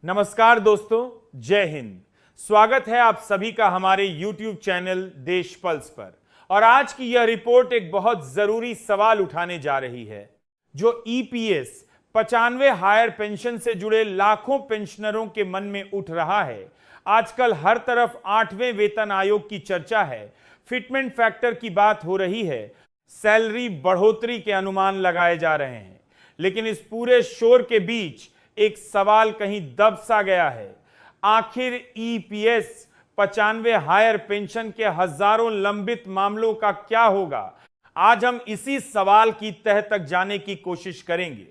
नमस्कार दोस्तों, जय हिंद। स्वागत है आप सभी का हमारे YouTube चैनल देश पल्स पर। और आज की यह रिपोर्ट एक बहुत जरूरी सवाल उठाने जा रही है जो EPS 95 हायर पेंशन से जुड़े लाखों पेंशनरों के मन में उठ रहा है। आजकल हर तरफ 8वें वेतन आयोग की चर्चा है, फिटमेंट फैक्टर की बात हो रही है, सैलरी बढ़ोतरी के अनुमान लगाए जा रहे हैं। लेकिन इस पूरे शोर के बीच एक सवाल कहीं दब सा गया है। आखिर EPS 95 हायर पेंशन के हजारों लंबित मामलों का क्या होगा? आज हम इसी सवाल की तह तक जाने की कोशिश करेंगे।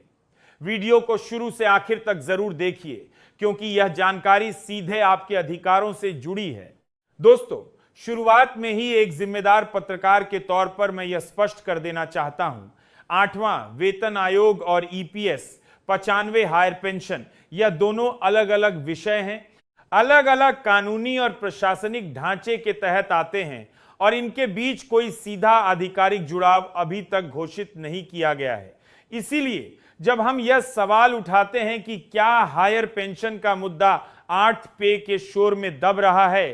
वीडियो को शुरू से आखिर तक जरूर देखिए क्योंकि यह जानकारी सीधे आपके अधिकारों से जुड़ी है। दोस्तों, शुरुआत में ही एक जिम्मेदार पत्रकार के तौर पर मैं यह स्पष्ट कर देना चाहता हूं, 8वां वेतन आयोग और EPS 95 हायर पेंशन यह दोनों अलग अलग विषय हैं, अलग अलग कानूनी और प्रशासनिक ढांचे के तहत आते हैं और इनके बीच कोई सीधा आधिकारिक जुड़ाव अभी तक घोषित नहीं किया गया है। इसीलिए जब हम यह सवाल उठाते हैं कि क्या हायर पेंशन का मुद्दा 8 पे के शोर में दब रहा है,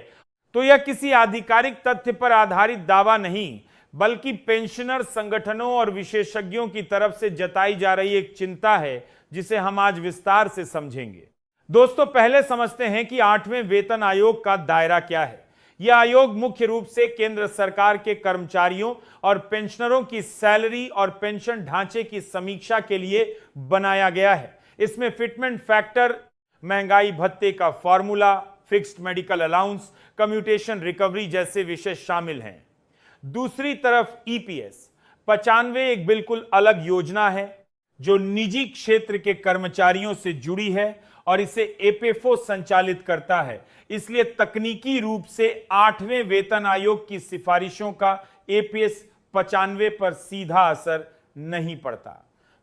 तो यह किसी आधिकारिक तथ्य पर आधारित दावा नहीं बल्कि पेंशनर संगठनों और विशेषज्ञों की तरफ से जताई जा रही एक चिंता है जिसे हम आज विस्तार से समझेंगे। दोस्तों, पहले समझते हैं कि 8वें वेतन आयोग का दायरा क्या है। यह आयोग मुख्य रूप से केंद्र सरकार के कर्मचारियों और पेंशनरों की सैलरी और पेंशन ढांचे की समीक्षा के लिए बनाया गया है। इसमें फिटमेंट फैक्टर, महंगाई भत्ते का formula, fixed medical allowance, commutation recovery जैसे विषय शामिल हैं। दूसरी तरफ EPS 95 एक बिल्कुल अलग योजना है जो निजी क्षेत्र के कर्मचारियों से जुड़ी है और इसे APFO संचालित करता है। इसलिए तकनीकी रूप से 8वें वेतन आयोग की सिफारिशों का EPS 95 पर सीधा असर नहीं पड़ता।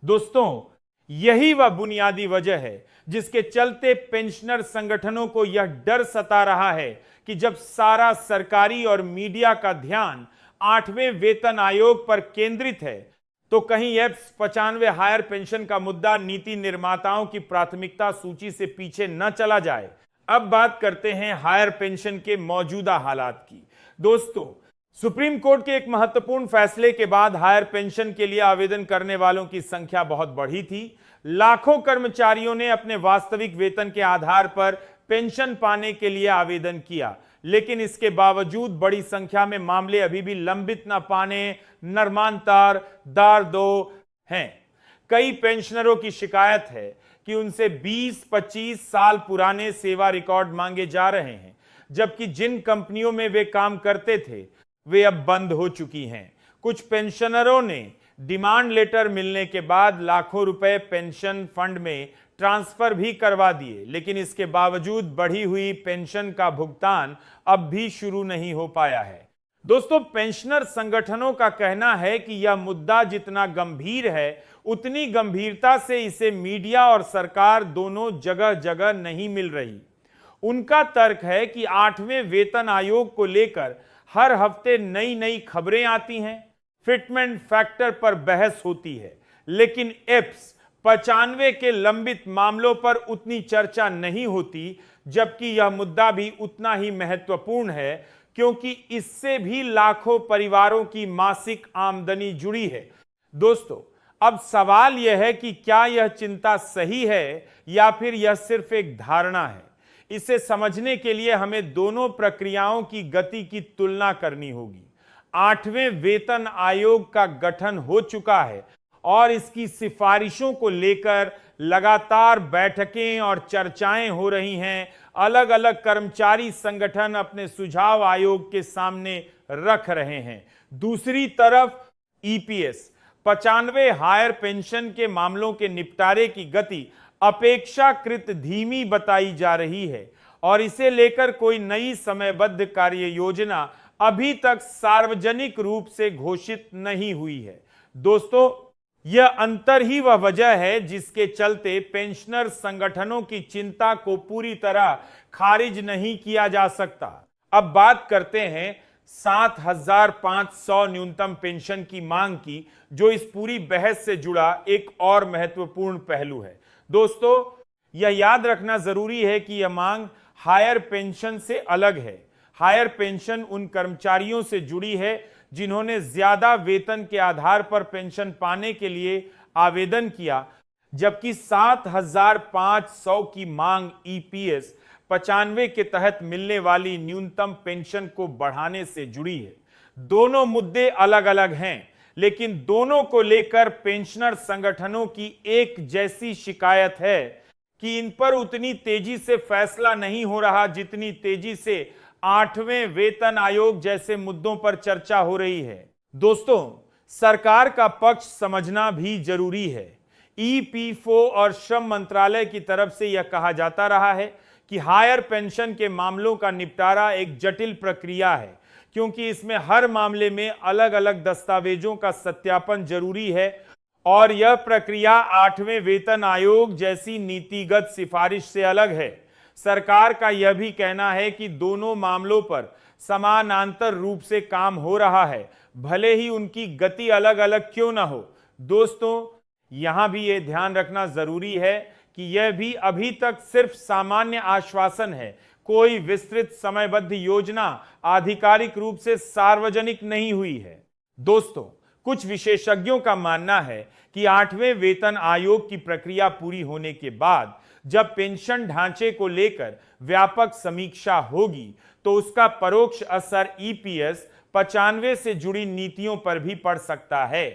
दोस्तों, यही वह बुनियादी वजह है जिसके चलते पेंशनर संगठनों को यह डर सता रहा है कि जब सारा सरकारी और मीडिया का ध्यान 8वें वेतन आयोग पर केंद्रित है तो कहीं EPS 95 हायर पेंशन का मुद्दा नीति निर्माताओं की प्राथमिकता सूची से पीछे न चला जाए। अब बात करते हैं हायर पेंशन के मौजूदा हालात की। दोस्तों, सुप्रीम कोर्ट के एक महत्वपूर्ण फैसले के बाद हायर पेंशन के लिए आवेदन करने वालों की संख्या बहुत बढ़ी थी। लाखों कर्मचारियों ने अपने वास्तविक वेतन के आधार पर पेंशन पाने के लिए आवेदन किया, लेकिन इसके बावजूद बड़ी संख्या में मामले अभी भी लंबित न पाने, नरमांतार, दार दो हैं। कई पेंशनरों की शिकायत है कि उनसे 20-25 साल पुराने सेवा रिकॉर्ड मांगे जा रहे हैं, जबकि जिन कंपनियों में वे काम करते थे वे अब बंद हो चुकी हैं। कुछ पेंशनरों ने डिमांड लेटर मिलने के बाद लाखों रुपए पेंशन फंड में ट्रांसफर भी करवा दिए, लेकिन इसके बावजूद बढ़ी हुई पेंशन का भुगतान अब भी शुरू नहीं हो पाया है। दोस्तों, पेंशनर संगठनों का कहना है कि यह मुद्दा जितना गंभीर है उतनी गंभीरता से इसे मीडिया और सरकार दोनों जगह जगह नहीं मिल रही। उनका तर्क है कि 8वें वेतन आयोग को लेकर हर हफ्ते नई नई खबरें आती हैं, फिटमेंट फैक्टर पर बहस होती है, लेकिन EPS 95 के लंबित मामलों पर उतनी चर्चा नहीं होती, जबकि यह मुद्दा भी उतना ही महत्वपूर्ण है क्योंकि इससे भी लाखों परिवारों की मासिक आमदनी जुड़ी है। दोस्तों, अब सवाल यह है कि क्या यह चिंता सही है या फिर यह सिर्फ एक धारणा है। इसे समझने के लिए हमें दोनों प्रक्रियाओं की गति की तुलना करनी होगी। 8वें वेतन आयोग का गठन हो चुका है और इसकी सिफारिशों को लेकर लगातार बैठकें और चर्चाएं हो रही हैं। अलग अलग कर्मचारी संगठन अपने सुझाव आयोग के सामने रख रहे हैं। दूसरी तरफ EPS 95 हायर पेंशन के मामलों के निपटारे की गति अपेक्षाकृत धीमी बताई जा रही है और इसे लेकर कोई नई समयबद्ध कार्य योजना अभी तक सार्वजनिक रूप से घोषित नहीं हुई है। दोस्तों, यह अंतर ही वह वजह है जिसके चलते पेंशनर संगठनों की चिंता को पूरी तरह खारिज नहीं किया जा सकता। अब बात करते हैं 7,500 न्यूनतम पेंशन की मांग की, जो इस पूरी बहस से जुड़ा एक और महत्वपूर्ण पहलू है। दोस्तों, यह याद रखना जरूरी है कि यह मांग हायर पेंशन से अलग है। हायर पेंशन उन कर्मचारियों से जुड़ी है जिन्होंने ज्यादा वेतन के आधार पर पेंशन पाने के लिए आवेदन किया, जबकि 7,500 की मांग ईपीएस 95 के तहत मिलने वाली न्यूनतम पेंशन को बढ़ाने से जुड़ी है। दोनों मुद्दे अलग अलग हैं, लेकिन दोनों को लेकर पेंशनर संगठनों की एक जैसी शिकायत है कि इन पर उतनी तेजी से फैसला नहीं हो रहा जितनी तेजी से 8वें वेतन आयोग जैसे मुद्दों पर चर्चा हो रही है। दोस्तों, सरकार का पक्ष समझना भी जरूरी है। ईपीएफओ और श्रम मंत्रालय की तरफ से यह कहा जाता रहा है कि हायर पेंशन के मामलों का निपटारा एक जटिल प्रक्रिया है, क्योंकि इसमें हर मामले में अलग अलग दस्तावेजों का सत्यापन जरूरी है और यह प्रक्रिया 8वें वेतन आयोग जैसी नीतिगत सिफारिश से अलग है। सरकार का यह भी कहना है कि दोनों मामलों पर समानांतर रूप से काम हो रहा है, भले ही उनकी गति अलग अलग क्यों ना हो। दोस्तों, यहां भी यह ध्यान रखना जरूरी है कि यह भी अभी तक सिर्फ सामान्य आश्वासन है। कोई विस्तृत समयबद्ध योजना आधिकारिक रूप से सार्वजनिक नहीं हुई है। दोस्तों, कुछ विशेषज्ञों का मानना है कि 8वें वेतन आयोग की प्रक्रिया पूरी होने के बाद जब पेंशन ढांचे को लेकर व्यापक समीक्षा होगी तो उसका परोक्ष असर ईपीएस 95 से जुड़ी नीतियों पर भी पड़ सकता है,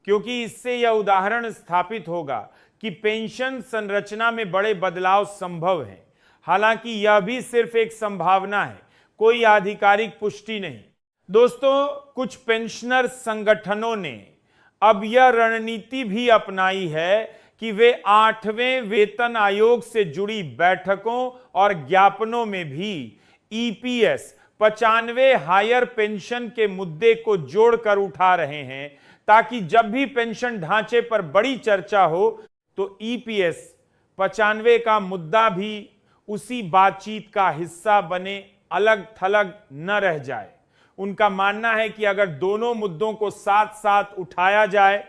क्योंकि इससे यह उदाहरण स्थापित होगा कि पेंशन संरचना में बड़े बदलाव संभव हैं। हालांकि यह भी सिर्फ एक संभावना है, कोई आधिकारिक पुष्टि नहीं। दोस्तों, कुछ पेंशनर संगठनों ने अब यह रणनीति भी अपनाई है कि वे 8वें वेतन आयोग से जुड़ी बैठकों और ज्ञापनों में भी ईपीएस 95 हायर पेंशन के मुद्दे को जोड़कर उठा रहे हैं, ताकि जब भी पेंशन ढांचे पर बड़ी चर्चा हो तो ईपीएस 95 का मुद्दा भी उसी बातचीत का हिस्सा बने, अलग थलग न रह जाए। उनका मानना है कि अगर दोनों मुद्दों को साथ साथ उठाया जाए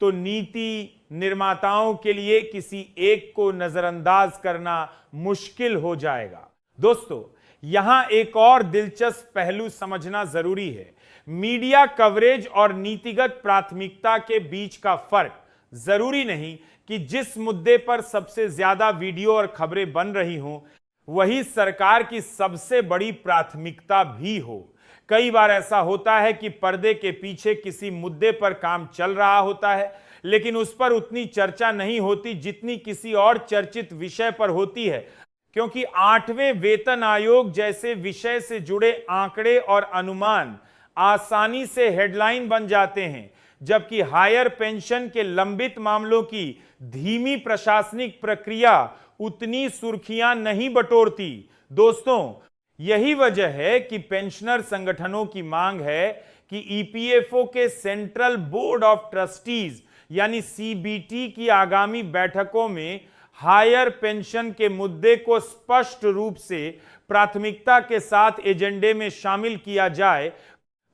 तो नीति निर्माताओं के लिए किसी एक को नजरअंदाज करना मुश्किल हो जाएगा। दोस्तों, यहां एक और दिलचस्प पहलू समझना जरूरी है। मीडिया कवरेज और नीतिगत प्राथमिकता के बीच का फर्क। जरूरी नहीं कि जिस मुद्दे पर सबसे ज्यादा वीडियो और खबरें बन रही हों वही सरकार की सबसे बड़ी प्राथमिकता भी हो। कई बार ऐसा होता है कि पर्दे के पीछे किसी मुद्दे पर काम चल रहा होता है, लेकिन उस पर उतनी चर्चा नहीं होती जितनी किसी और चर्चित विषय पर होती है, क्योंकि 8वें वेतन आयोग जैसे विषय से जुड़े आंकड़े और अनुमान आसानी से हेडलाइन बन जाते हैं, जबकि हायर पेंशन के लंबित मामलों की धीमी प्रशासनिक प्रक्रिया उतनी सुर्खियां नहीं बटोरती। दोस्तों, यही वजह है कि पेंशनर संगठनों की मांग है कि ईपीएफओ के सेंट्रल बोर्ड ऑफ ट्रस्टीज यानी सीबीटी की आगामी बैठकों में हायर पेंशन के मुद्दे को स्पष्ट रूप से प्राथमिकता के साथ एजेंडे में शामिल किया जाए,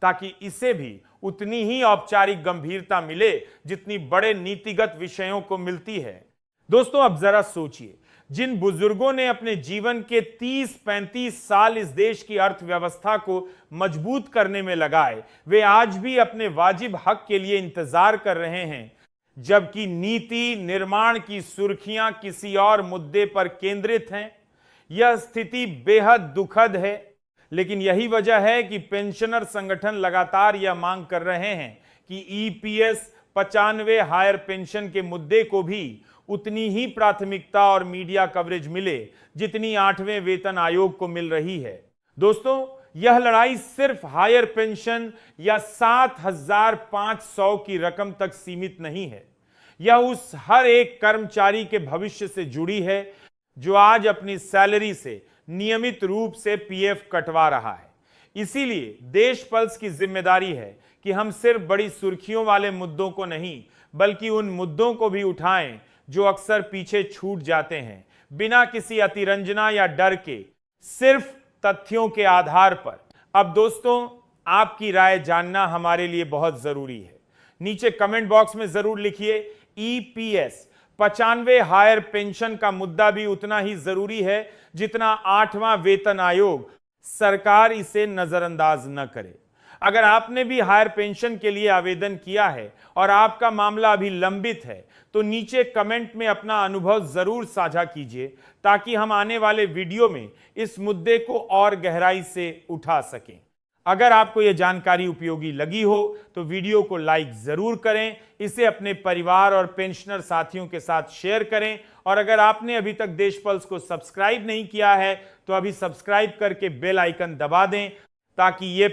ताकि इसे भी उतनी ही औपचारिक गंभीरता मिले जितनी बड़े नीतिगत विषयों को मिलती है। दोस्तों, अब जरा सोचिए, जिन बुजुर्गों ने अपने जीवन के 30-35 साल इस देश की अर्थव्यवस्था को मजबूत करने में लगाए, वे आज भी अपने वाजिब हक के लिए इंतजार कर रहे हैं, जबकि नीति निर्माण की सुर्खियां किसी और मुद्दे पर केंद्रित हैं। यह स्थिति बेहद दुखद है, लेकिन यही वजह है कि पेंशनर संगठन लगातार यह मांग कर रहे हैं कि ईपीएस 95 हायर पेंशन के मुद्दे को भी उतनी ही प्राथमिकता और मीडिया कवरेज मिले जितनी 8वें वेतन आयोग को मिल रही है। दोस्तों, यह लड़ाई सिर्फ हायर पेंशन या 7,500 की रकम तक सीमित नहीं है। यह उस हर एक कर्मचारी के भविष्य से जुड़ी है जो आज अपनी सैलरी से नियमित रूप से पीएफ कटवा रहा है। इसीलिए देश पल्स की जिम्मेदारी है कि हम सिर्फ बड़ी सुर्खियों वाले मुद्दों को नहीं, बल्कि उन मुद्दों को भी उठाएं जो अक्सर पीछे छूट जाते हैं, बिना किसी अतिरंजना या डर के, सिर्फ तथ्यों के आधार पर। अब दोस्तों, आपकी राय जानना हमारे लिए बहुत जरूरी है। नीचे कमेंट बॉक्स में जरूर लिखिए ईपीएस 95 हायर पेंशन का मुद्दा भी उतना ही जरूरी है जितना 8वां वेतन आयोग। सरकार इसे नजरअंदाज न करे। अगर आपने भी हायर पेंशन के लिए आवेदन किया है और आपका मामला अभी लंबित है तो नीचे कमेंट में अपना अनुभव जरूर साझा कीजिए ताकि हम आने वाले वीडियो में इस मुद्दे को और गहराई से उठा सकें। अगर आपको यह जानकारी उपयोगी लगी हो तो वीडियो को लाइक जरूर करें, इसे अपने परिवार और पेंशनर साथियों के साथ शेयर करें और अगर आपने अभी तक देश पल्स को सब्सक्राइब नहीं किया है तो अभी सब्सक्राइब करके बेल आइकन दबा दें ताकि ये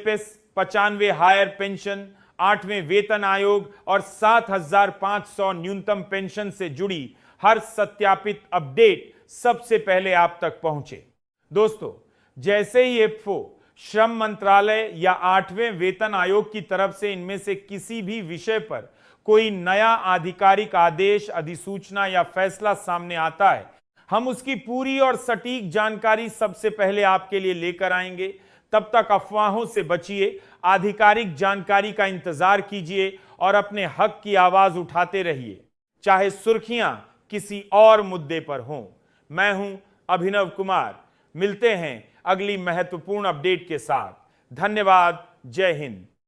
95 हायर पेंशन, 8वें वेतन आयोग और 7,500 न्यूनतम पेंशन से जुड़ी हर सत्यापित अपडेट सबसे पहले आप तक पहुंचे। दोस्तों, जैसे ही एफओ, श्रम मंत्रालय या 8वें वेतन आयोग की तरफ से इनमें से किसी भी विषय पर कोई नया आधिकारिक आदेश, अधिसूचना या फैसला सामने आता है, हम उसकी पूरी और सटीक जानकारी सबसे पहले आपके लिए लेकर आएंगे। तब तक अफवाहों से बचिए, आधिकारिक जानकारी का इंतजार कीजिए और अपने हक की आवाज उठाते रहिए, चाहे सुर्खियां किसी और मुद्दे पर हों। मैं हूं अभिनव कुमार। मिलते हैं अगली महत्वपूर्ण अपडेट के साथ। धन्यवाद। जय हिंद।